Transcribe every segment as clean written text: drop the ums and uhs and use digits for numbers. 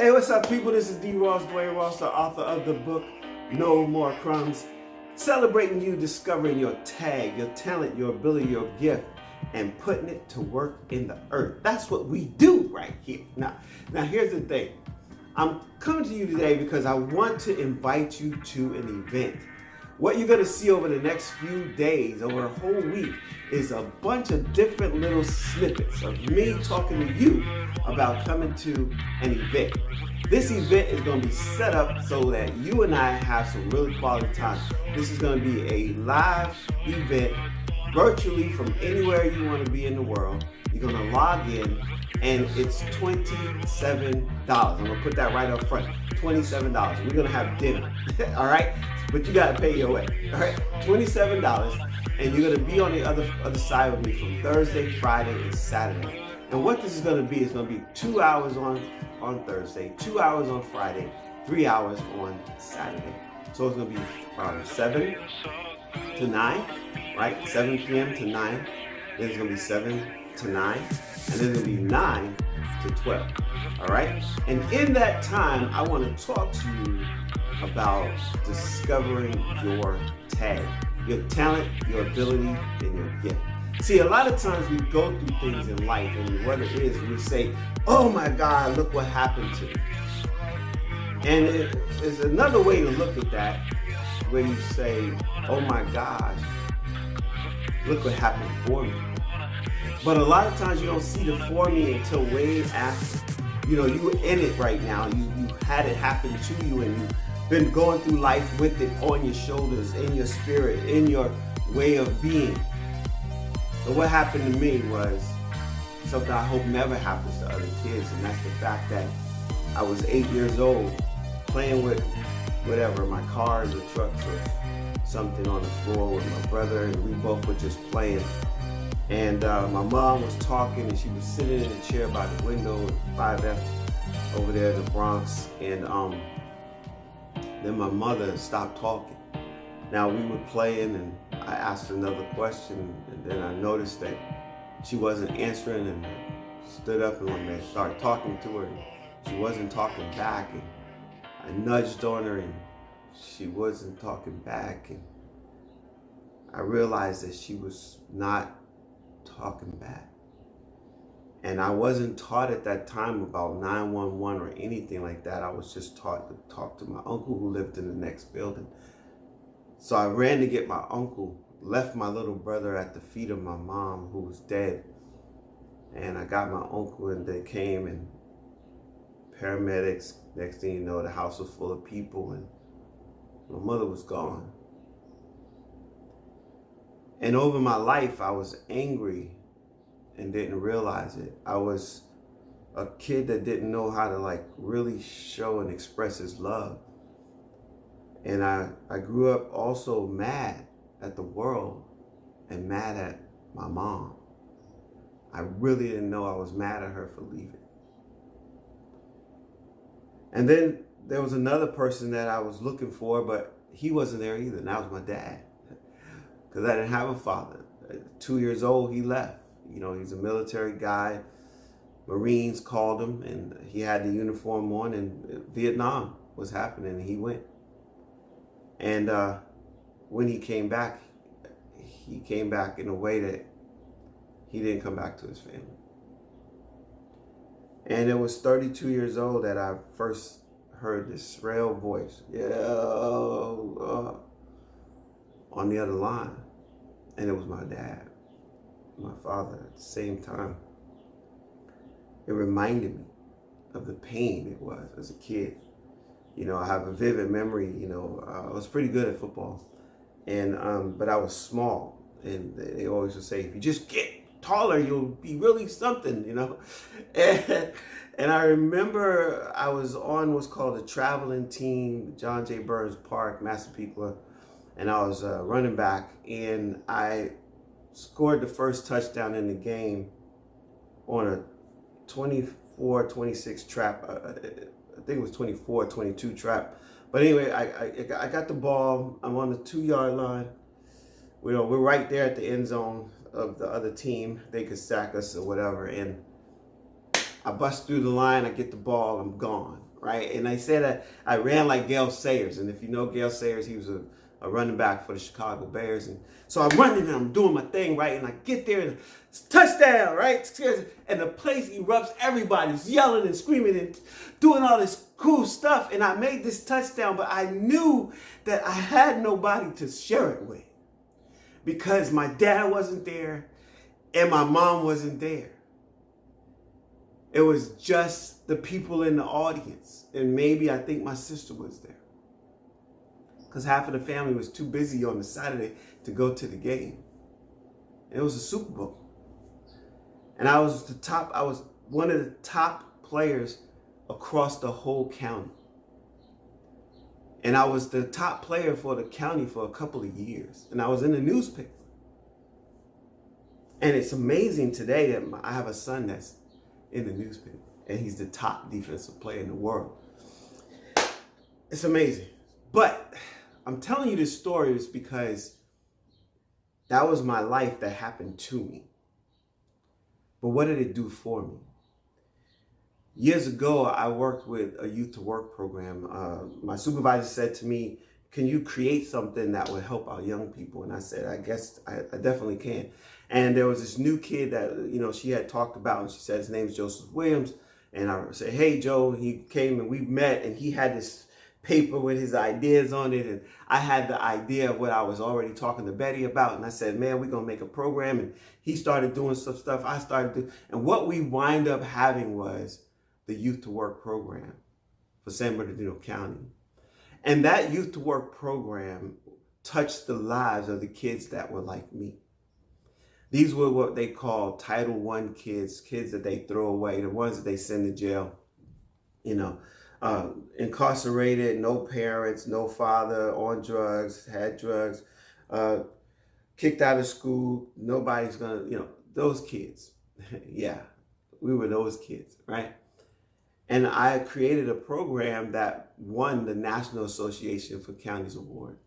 Hey, what's up, people? This is Dwayne Ross, the author of the book No More Crumbs. Celebrating you discovering your tag, your talent, your ability, your gift, and putting it to work in the earth. That's what we do right here. Now here's the thing. I'm coming to you today because I want to invite you to an event. What you're going to see over the next few days, over a whole week, is a bunch of different little snippets of me talking to you about coming to an event. This event is going to be set up so that you and I have some really quality time. This is going to be a live event virtually from anywhere you want to be in the world. You're going to log in and it's $27. I'm going to put that right up front. $27. We're going to have dinner. All right? But you got to pay your way. All right? $27. And you're going to be on the other side with me from Thursday, Friday, and Saturday. And what this is going to be is going to be 2 hours on Thursday, 2 hours on Friday, 3 hours on Saturday. So it's going to be 7 to 9, right? 7 p.m. to 9. Then it's going to be 7 to 9. And then it's going to be 9 to 12. All right? And in that time, I want to talk to you about discovering your tag, your talent, your ability, and your gift. See, a lot of times we go through things in life, and what it is, we say, oh my God, look what happened to me. And there's another way to look at that, where you say, oh my gosh, look what happened for me. But a lot of times you don't see the for me until way after. You know, you were in it right now. You had it happen to you, and you've been going through life with it on your shoulders, in your spirit, in your way of being. So what happened to me was something I hope never happens to other kids, and that's the fact that I was 8 years old playing with whatever, my cars or trucks or something on the floor with my brother, and we both were just playing. And my mom was talking, and she was sitting in a chair by the window at 5F over there in the Bronx, and then my mother stopped talking. Now we were playing, and I asked another question, and then I noticed that she wasn't answering, and I stood up and I started talking to her, and she wasn't talking back, and I nudged on her, and she wasn't talking back, and I realized that she was not talking back. And I wasn't taught at that time about 911 or anything like that. I was just taught to talk to my uncle who lived in the next building. So I ran to get my uncle, left my little brother at the feet of my mom who was dead. And I got my uncle, and they came, and paramedics. Next thing you know, the house was full of people, and my mother was gone. And over my life, I was angry and didn't realize it. I was a kid that didn't know how to really show and express his love. And I grew up also mad at the world and mad at my mom. I really didn't know I was mad at her for leaving. And then there was another person that I was looking for, but he wasn't there either, and that was my dad. Because I didn't have a father. At 2 years old, he left. You know, he's a military guy. Marines called him, and he had the uniform on, and Vietnam was happening, and he went. And when he came back in a way that he didn't come back to his family. And it was 32 years old that I first heard this frail voice, on the other line. And it was my dad, my father at the same time. It reminded me of the pain it was as a kid. You know, I have a vivid memory. You know, I was pretty good at football, and but I was small, and they always would say, if you just get taller, you'll be really something, you know. And I remember I was on what's called a traveling team, John J. Burns Park, Massapequa, and I was running back, and I scored the first touchdown in the game on a 24-26 trap. I think it was 24-22 trap. But anyway, I got the ball. I'm on the 2-yard line. We're right there at the end zone of the other team. They could sack us or whatever. And I bust through the line. I get the ball. I'm gone. right? And they said that I ran like Gale Sayers. And if you know Gale Sayers, he was a running back for the Chicago Bears. And so I'm running and I'm doing my thing, right? And I get there and it's touchdown, right? And the place erupts. Everybody's yelling and screaming and doing all this cool stuff. And I made this touchdown, but I knew that I had nobody to share it with because my dad wasn't there and my mom wasn't there. It was just the people in the audience. And maybe I think my sister was there. Because half of the family was too busy on the Saturday to go to the game. It was a Super Bowl. And I was one of the top players across the whole county. And I was the top player for the county for a couple of years. And I was in the newspaper. And it's amazing today that I have a son that's in the newspaper. And he's the top defensive player in the world. It's amazing. But I'm telling you this story is because that was my life that happened to me. But what did it do for me? Years ago, I worked with a youth to work program. My supervisor said to me, can you create something that would help our young people? And I said, I guess I definitely can. And there was this new kid that, she had talked about, and she said his name is Joseph Williams. And I said, hey, Joe. He came and we met, and he had this paper with his ideas on it. And I had the idea of what I was already talking to Betty about. And I said, man, we're going to make a program. And he started doing some stuff. I started doing. And what we wind up having was the Youth to Work program for San Bernardino County. And that Youth to Work program touched the lives of the kids that were like me. These were what they call Title I kids that they throw away, the ones that they send to jail, incarcerated, no parents, no father, on drugs, had drugs, kicked out of school. Nobody's gonna, those kids. Yeah, we were those kids, right? And I created a program that won the National Association for Counties Award.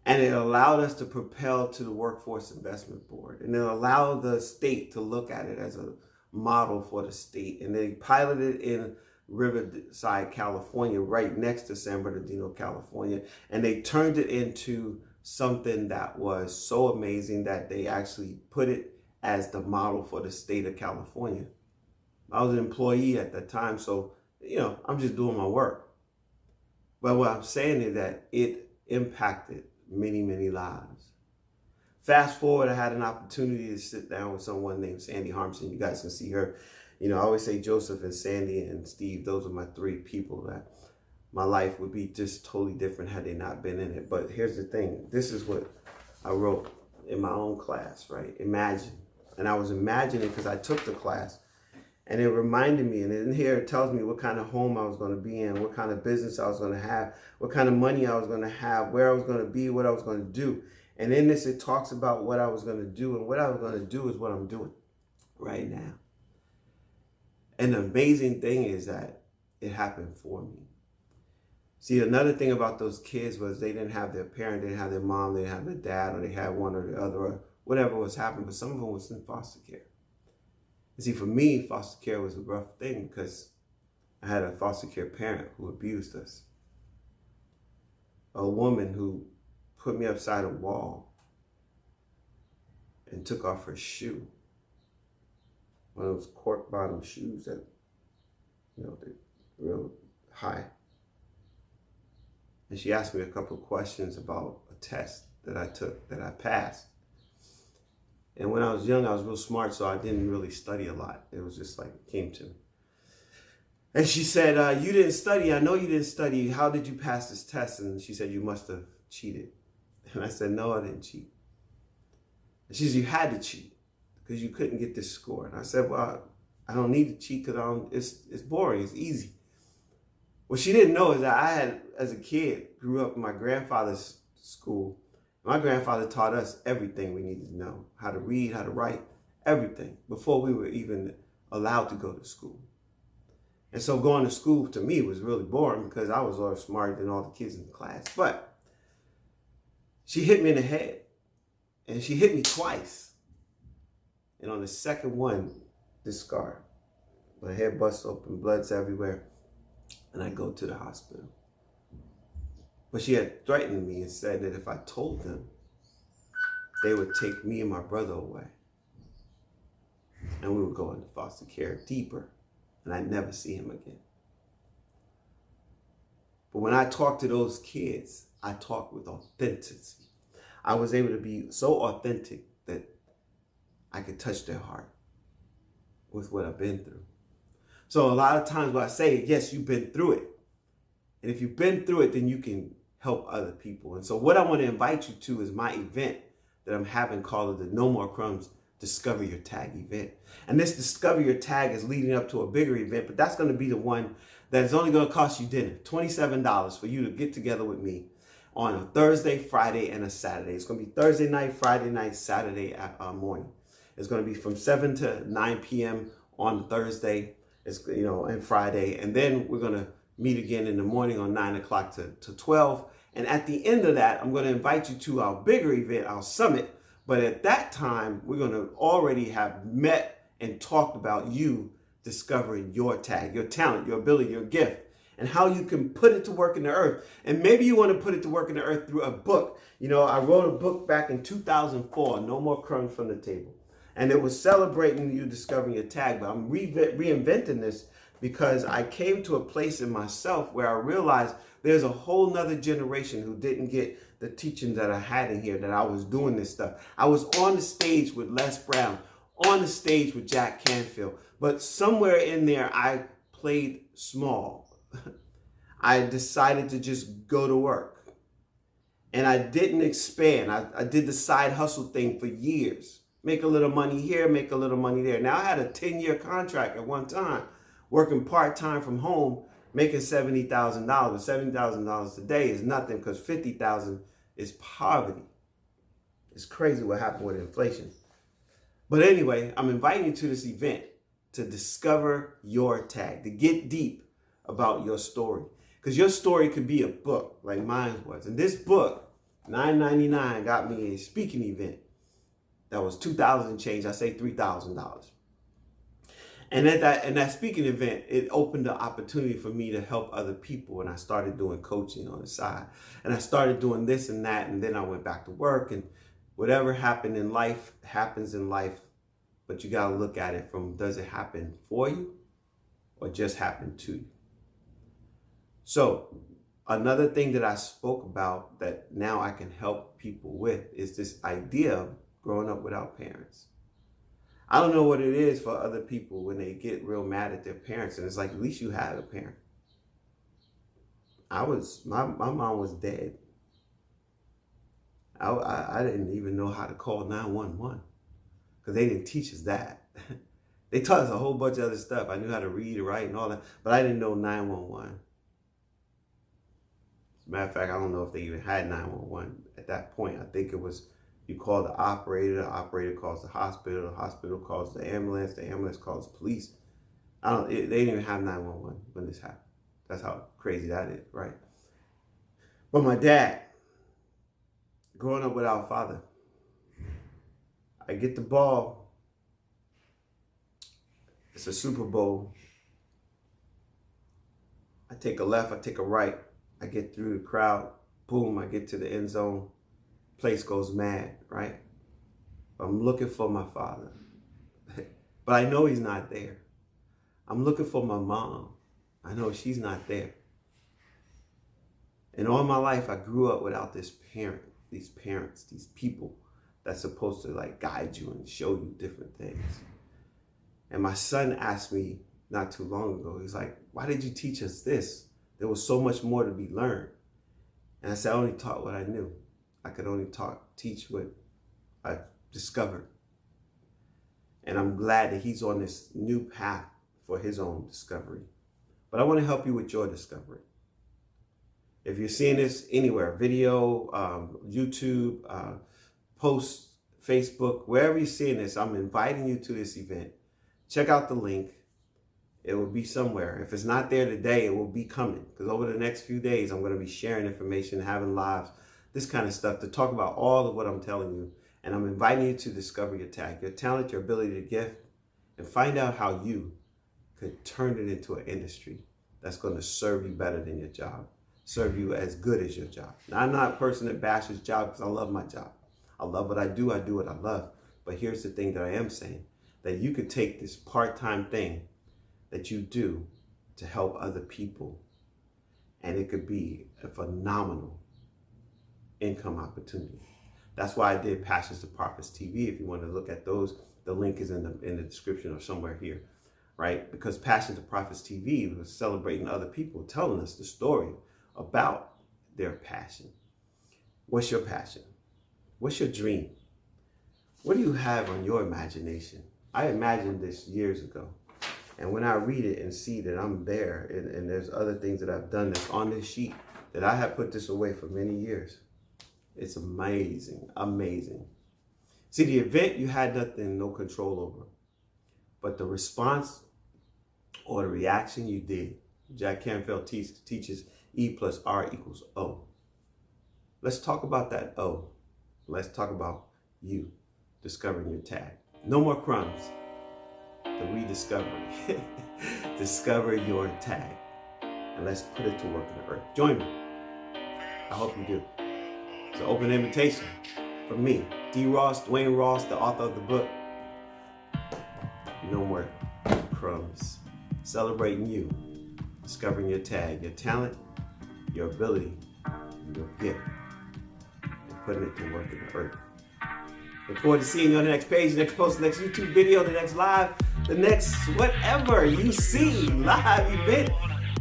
And it allowed us to propel to the Workforce Investment Board. And it allowed the state to look at it as a model for the state. And they piloted in Riverside, California, right next to San Bernardino, California. And they turned it into something that was so amazing that they actually put it as the model for the state of California. I was an employee at that time, so, I'm just doing my work. But what I'm saying is that it impacted many, many lives. Fast forward, I had an opportunity to sit down with someone named Sandy Harmson. You guys can see her. I always say Joseph and Sandy and Steve, those are my three people that my life would be just totally different had they not been in it. But here's the thing. This is what I wrote in my own class, right? Imagine. And I was imagining because I took the class. And it reminded me, and in here it tells me what kind of home I was going to be in, what kind of business I was going to have, what kind of money I was going to have, where I was going to be, what I was going to do. And in this, it talks about what I was going to do. And what I was going to do is what I'm doing right now. And the amazing thing is that it happened for me. See, another thing about those kids was they didn't have their parent, they didn't have their mom, they didn't have their dad, or they had one or the other, or whatever was happening. But some of them was in foster care. You see, for me, foster care was a rough thing because I had a foster care parent who abused us. A woman who put me upside a wall and took off her shoe. One of those cork bottom shoes that, they're real high. And she asked me a couple of questions about a test that I took that I passed. And when I was young, I was real smart, so I didn't really study a lot. It was just like it came to me. And she said, you didn't study. I know you didn't study. How did you pass this test? And she said, you must have cheated. And I said, no, I didn't cheat. And she said, you had to cheat because you couldn't get this score. And I said, well, I don't need to cheat because it's boring. It's easy. What she didn't know is that I had, as a kid, grew up in my grandfather's school. My grandfather taught us everything we needed to know, how to read, how to write, everything, before we were even allowed to go to school. And so going to school to me was really boring because I was a lot smarter than all the kids in the class. But she hit me in the head, and she hit me twice. And on the second one, this scar, my head bust open, blood's everywhere. and I go to the hospital. But she had threatened me and said that if I told them, they would take me and my brother away. And we would go into foster care deeper, and I'd never see him again. But when I talked to those kids, I talked with authenticity. I was able to be so authentic that I could touch their heart with what I've been through. So a lot of times when I say, yes, you've been through it. And if you've been through it, then you can help other people. And so what I want to invite you to is my event that I'm having called the No More Crumbs Discover Your Tag event. And this Discover Your Tag is leading up to a bigger event, but that's going to be the one that is only going to cost you dinner, $27 for you to get together with me on a Thursday, Friday, and a Saturday. It's going to be Thursday night, Friday night, Saturday morning. It's going to be from 7 to 9 p.m. on Thursday, and Friday. And then we're going to meet again in the morning on 9 o'clock to 12. And at the end of that, I'm going to invite you to our bigger event, our summit. But at that time, we're going to already have met and talked about you discovering your tag, your talent, your ability, your gift, and how you can put it to work in the earth. And maybe you want to put it to work in the earth through a book. I wrote a book back in 2004, No More Crumbs from the Table. And it was celebrating you discovering your tag. But I'm reinventing this because I came to a place in myself where I realized there's a whole nother generation who didn't get the teaching that I had in here, that I was doing this stuff. I was on the stage with Les Brown, on the stage with Jack Canfield, but somewhere in there I played small. I decided to just go to work, and I didn't expand. I did the side hustle thing for years. Make a little money here, make a little money there. Now I had a 10-year contract at one time, working part-time from home, making $70,000. $70,000 today is nothing because $50,000 is poverty. It's crazy what happened with inflation. But anyway, I'm inviting you to this event to discover your tag, to get deep about your story. Because your story could be a book like mine was. And this book, $9.99, got me a speaking event that was $2,000 change. I say $3,000. And at that speaking event, it opened the opportunity for me to help other people. And I started doing coaching on the side. And I started doing this and that. And then I went back to work. And whatever happened in life happens in life. But you got to look at it from, does it happen for you or just happen to you? So another thing that I spoke about that now I can help people with is this idea of growing up without parents. I don't know what it is for other people when they get real mad at their parents, and it's like, at least you had a parent. My mom was dead. I didn't even know how to call 911 because they didn't teach us that. They taught us a whole bunch of other stuff. I knew how to read and write and all that, but I didn't know 911. As a matter of fact, I don't know if they even had 911 at that point. I think it was, you call the operator calls the hospital calls the ambulance calls the police. They didn't even have 911 when this happened. That's how crazy that is, right? But my dad, growing up without a father, I get the ball. It's a Super Bowl. I take a left, I take a right. I get through the crowd. Boom, I get to the end zone. Place goes mad, right? I'm looking for my father. But I know he's not there. I'm looking for my mom. I know she's not there. And all my life, I grew up without these parents, these people that's supposed to guide you and show you different things. And my son asked me not too long ago, he's like, why did you teach us this? There was so much more to be learned. And I said, I only taught what I knew. I could only teach what I discovered. And I'm glad that he's on this new path for his own discovery. But I want to help you with your discovery. If you're seeing this anywhere, video, YouTube, post, Facebook, wherever you're seeing this, I'm inviting you to this event. Check out the link. It will be somewhere. If it's not there today, it will be coming. Because over the next few days, I'm going to be sharing information, having lives, this kind of stuff to talk about all of what I'm telling you. And I'm inviting you to discover your tag, your talent, your ability to gift, and find out how you could turn it into an industry that's going to serve you better than your job, serve you as good as your job. Now, I'm not a person that bashes job because I love my job. I love what I do what I love. But here's the thing that I am saying, that you could take this part-time thing that you do to help other people, and it could be a phenomenal income opportunity. That's why I did Passion2Profits TV. If you want to look at those, the link is in the description or somewhere here, right? Because Passion2Profits TV was celebrating other people, telling us the story about their passion. What's your passion? What's your dream? What do you have on your imagination? I imagined this years ago. And when I read it and see that I'm there, and there's other things that I've done that's on this sheet, that I have put this away for many years. It's amazing, amazing. See, the event you had nothing, no control over. But the response or the reaction you did. Jack Canfield teaches E plus R equals O. Let's talk about that O. Let's talk about you discovering your tag. No more crumbs. The rediscovery. Discover your tag. And let's put it to work in the earth. Join me. I hope you do. It's an open invitation from me, Dwayne Ross, the author of the book, No More Crumbs. Celebrating you, discovering your tag, your talent, your ability, your gift, and putting it to work in the earth. Look forward to seeing you on the next page, the next post, the next YouTube video, the next live, the next whatever you see, live event.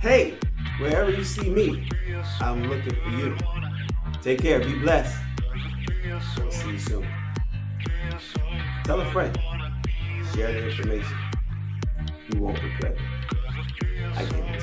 Hey, wherever you see me, I'm looking for you. Take care, be blessed. We'll see you soon. Tell a friend. Share the information. You won't regret it. I get it.